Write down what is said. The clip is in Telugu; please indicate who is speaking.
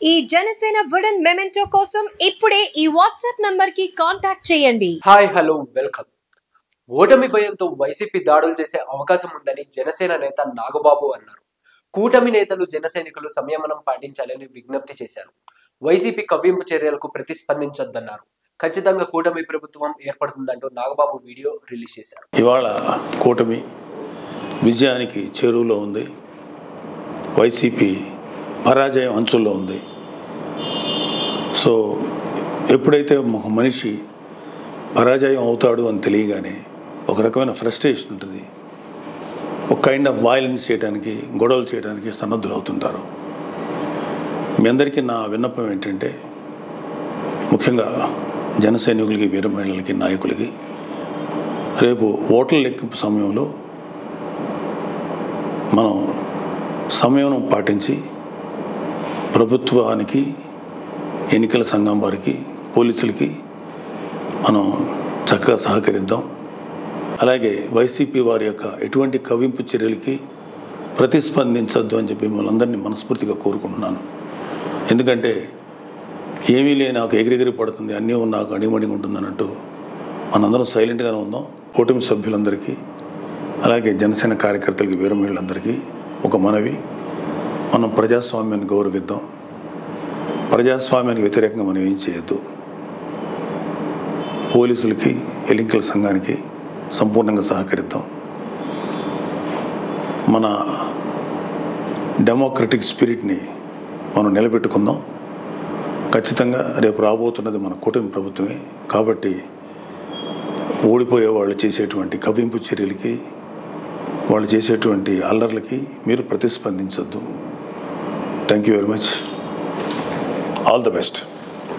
Speaker 1: ఈ జనసేన వుడెన్ మెమెంటో కోసం ఇప్పుడే ఈ వాట్సాప్ నంబర్ కి కాంటాక్ట్ చేయండి.
Speaker 2: Hi hello welcome. ఓటమి భయంతో వైసీపీ దాడులు చేసే అవకాశం ఉందని జనసేన నేత నాగబాబు అన్నారు. కూటమి నేతలు జనసైనికులు సంయమనం పాటించాలని విజ్ఞప్తి చేశారు. వైసీపీ కవ్వింపు చర్యలకు ప్రతిస్పందించొద్దన్నారు. ఖచ్చితంగా కూటమి ప్రభుత్వం ఏర్పడుతుందంటూ నాగబాబు వీడియో రిలీజ్ చేశారు.
Speaker 3: ఇవాళ కూటమి విజయానికి చేరువలో ఉంది. వైసీపీ పరాజయం అంచుల్లో ఉంది. సో ఎప్పుడైతే ఒక మనిషి పరాజయం అవుతాడు అని తెలియగానే ఒక రకమైన ఫ్రస్ట్రేషన్ ఉంటుంది. ఒక కైండ్ ఆఫ్ వైలెన్స్ చేయడానికి, గొడవలు చేయడానికి సన్నద్ధులు అవుతుంటారు. మీ అందరికీ నా విన్నపం ఏంటంటే, ముఖ్యంగా జన సైనికులకి, వీర మహిళలకి, నాయకులకి రేపు ఓట్ల లెక్కింపు సమయంలో మనం సంయమనం పాటించి ప్రభుత్వానికి, ఎన్నికల సంఘం వారికి, పోలీసులకి మనం చక్కగా సహకరిద్దాం. అలాగే వైసీపీ వారి యొక్క ఎటువంటి కవ్వింపు చర్యలకి ప్రతిస్పందించద్దు అని చెప్పి మిమ్మల్ని అందరినీ మనస్ఫూర్తిగా కోరుకుంటున్నాను. ఎందుకంటే ఏమీ లేని నాకు ఎగిరెగిరి పడుతుంది, అన్నీ నాకు అణిమణిగా ఉంటుంది అన్నట్టు మనందరం సైలెంట్గానే ఉందాం. కూటమి సభ్యులందరికీ, అలాగే జనసేన కార్యకర్తలకి, వీర మహిళలందరికీ ఒక మనవి, మనం ప్రజాస్వామ్యాన్ని గౌరవిద్దాం. ప్రజాస్వామ్యానికి వ్యతిరేకంగా మనం ఏం చేయొద్దు. పోలీసులకి, ఎన్నికల సంఘానికి సంపూర్ణంగా సహకరిద్దాం. మన డెమోక్రటిక్ స్పిరిట్ని మనం నిలబెట్టుకుందాం. ఖచ్చితంగా రేపు రాబోతున్నది మన కూటమి ప్రభుత్వమే. కాబట్టి ఓడిపోయే వాళ్ళు చేసేటువంటి కవ్వింపు చర్యలకి, వాళ్ళు చేసేటువంటి అల్లర్లకి మీరు ప్రతిస్పందించొద్దు. Thank you very much. All the best.